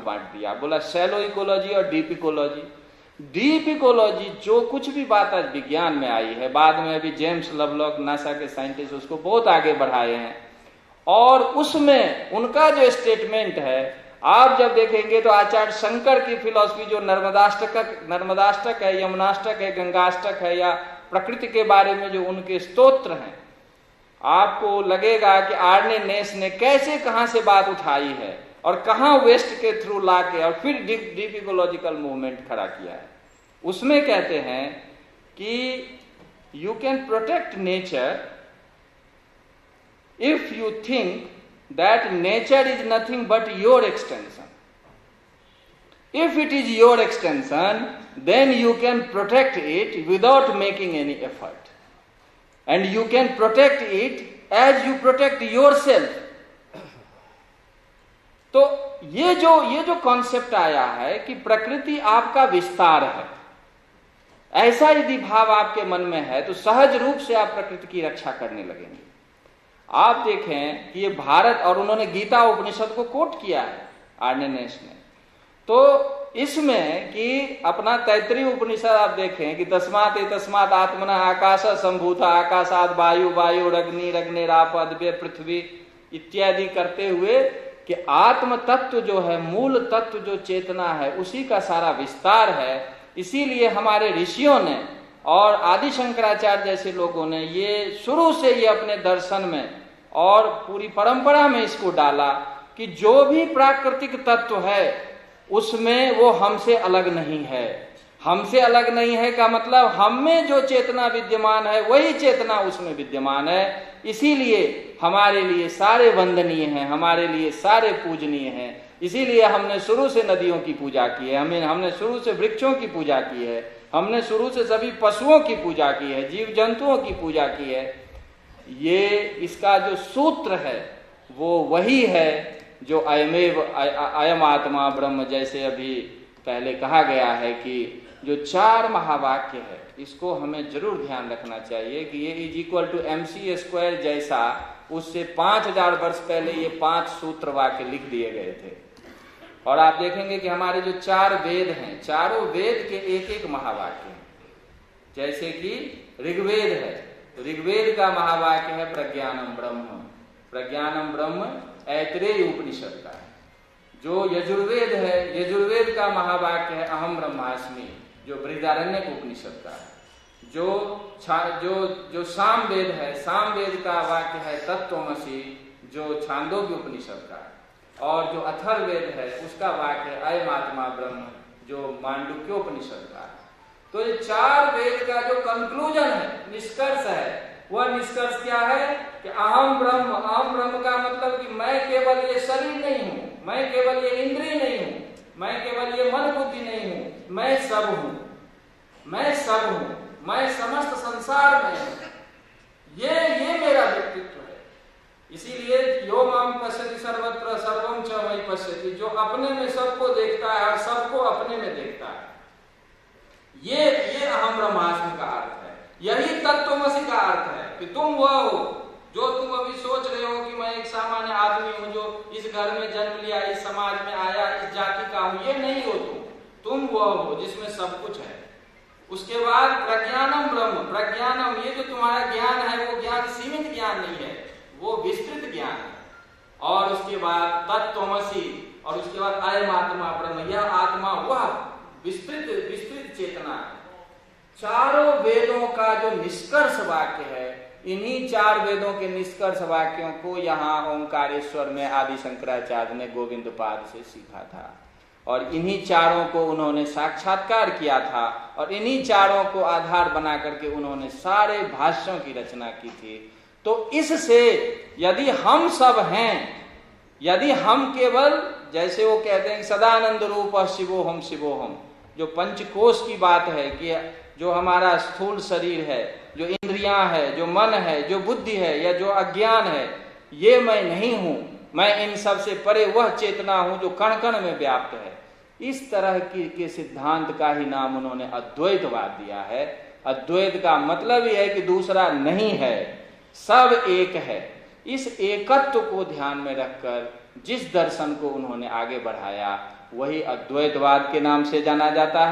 बांट दिया, बोला शैलो इकोलॉजी और डीप इकोलॉजी। डीप इकोलॉजी जो कुछ भी बात आज विज्ञान में आई है, बाद में अभी जेम्स लवलॉक नासा के साइंटिस्ट उसको बहुत आगे बढ़ाए हैं, और उसमें उनका जो स्टेटमेंट है आप जब देखेंगे तो आचार्य शंकर की फिलॉसफी जो नर्मदाष्टक है, यमुनाष्टक है, गंगाष्टक है, या प्रकृति के बारे में जो उनके स्तोत्र हैं, आपको लगेगा कि आर्ने नेस ने कैसे कहां से बात उठाई है और कहां वेस्ट के थ्रू लाके और फिर डीप इकोलॉजिकल मूवमेंट खड़ा किया है। उसमें कहते हैं कि you can protect nature if you think that nature is nothing but your extension. If it is your extension, then you can protect it without making any effort. And you can protect it as you protect yourself. तो ये जो concept आया है कि प्रकृति आपका विस्तार है, ऐसा यदि भाव आपके मन में है तो सहज रूप से आप प्रकृति की रक्षा करने लगेंगे। आप देखें कि ये भारत, और उन्होंने गीता उपनिषद को कोट किया है आर्ने नेस ने, तो इसमें कि अपना तैत्तरीय उपनिषद आप देखें कि तस्मात् आत्मना आकाश संभूता, आकाशाद वायु, वायुरग्नि, रग्निराप अद्वय पृथ्वी इत्यादि करते हुए कि आत्म तत्व जो है, मूल तत्व जो चेतना है, उसी का सारा विस्तार है। इसीलिए हमारे ऋषियों ने और आदि शंकराचार्य जैसे लोगों ने ये शुरू से ये अपने दर्शन में और पूरी परंपरा में इसको डाला कि जो भी प्राकृतिक तत्व है उसमें वो हमसे अलग नहीं है। हमसे अलग नहीं है का मतलब हम में जो चेतना विद्यमान है वही चेतना उसमें विद्यमान है। इसीलिए हमारे लिए सारे वंदनीय हैं, हमारे लिए सारे पूजनीय हैं। इसीलिए हमने शुरू से नदियों की पूजा की है, हमने शुरू से वृक्षों की पूजा की है, हमने शुरू से सभी पशुओं की पूजा की है, जीव जंतुओं की पूजा की है। ये इसका जो सूत्र है वो वही है जो अयम आत्मा ब्रह्म, जैसे अभी पहले कहा गया है कि जो 4 महावाक्य है इसको हमें जरूर ध्यान रखना चाहिए कि ये इज इक्वल टू mc² जैसा उससे 5000 वर्ष पहले ये 5 सूत्र वाक्य लिख दिए गए थे। और आप देखेंगे कि हमारे जो 4 वेद हैं, चारों वेद के एक एक महावाक्य हैं। जैसे कि ऋग्वेद है तो ऋग्वेद का महावाक्य है प्रज्ञानम ब्रह्म, प्रज्ञानम ब्रह्म ऐतरेय उपनिषद का है। जो यजुर्वेद है, यजुर्वेद का महावाक्य है अहम ब्रह्मास्मि, जो बृहदारण्यक उपनिषद का है। जो सामवेद है, सामवेद का वाक्य है तत्त्वमसि, जो छांदोग्य उपनिषद का है। और जो अथर्ववेद है उसका वाक्य है अयम आत्मा ब्रह्म, जो मांडुक्योपनिषद का है। तो ये 4 वेद का जो कंक्लूजन है, निष्कर्ष है, वह निष्कर्ष क्या है कि अहम ब्रह्म। अहम ब्रह्म का मतलब कि मैं केवल ये शरीर नहीं हूं, मैं केवल ये इंद्रिय नहीं हूं, मैं केवल ये मन बुद्धि नहीं हूं, मैं सब हूं, मैं सब हूं, मैं समस्त संसार में हूं। ये मेरा व्यक्तित्व है। इसीलिए यो माम पश्यति सर्वत्र सर्वं च मयि पश्यति, जो अपने में सबको देखता है और सबको अपने में देखता है, ये अहम ब्रह्मास्मि का अर्थ है। यही तत्त्वमसि का अर्थ है कि तुम वह हो जो तुम अभी सोच रहे हो कि मैं एक सामान्य आदमी हूं जो इस घर में जन्म लिया, इस समाज में आया, इस जाति का हूं। ये नहीं हो तुम वह हो जिसमें सब कुछ है। उसके बाद प्रज्ञानम ब्रह्म, प्रज्ञानम, ये जो तुम्हारा ज्ञान है वो ज्ञान सीमित ज्ञान नहीं है, वो विस्तृत ज्ञान है। और उसके बाद तत्त्वमसि, और उसके बाद अयम आत्मा ब्रह्म, यह आत्मा वह विस्तृत चेतना है। चारों वेदों का जो निष्कर्ष वाक्य है, इन्हीं 4 वेदों के निष्कर्ष वाक्यों को यहाँ ओंकारेश्वर में आदि शंकराचार्य ने गोविंद पाद से सीखा था, और इन्हीं चारों को उन्होंने साक्षात्कार किया था, और इन्हीं चारों को आधार बना करके उन्होंने सारे भाष्यों की रचना की थी। तो इससे यदि हम सब हैं, यदि हम केवल, जैसे वो कहते हैं सदानंद रूप शिवोहम शिवोहम, जो पंचकोश की बात है कि जो हमारा स्थूल शरीर है, जो इंद्रियां है, जो मन है, जो बुद्धि है, या जो अज्ञान है, ये मैं नहीं हूं, मैं इन सब से परे वह चेतना हूं जो कण कण में व्याप्त है। इस तरह के सिद्धांत का ही नाम उन्होंने अद्वैतवाद दिया है। अद्वैत का मतलब यह है कि दूसरा नहीं है, सब एक है। इस एकत्व को ध्यान में रखकर जिस दर्शन को उन्होंने आगे बढ़ाया वही अद्वैतवाद के नाम से जाना जाता है।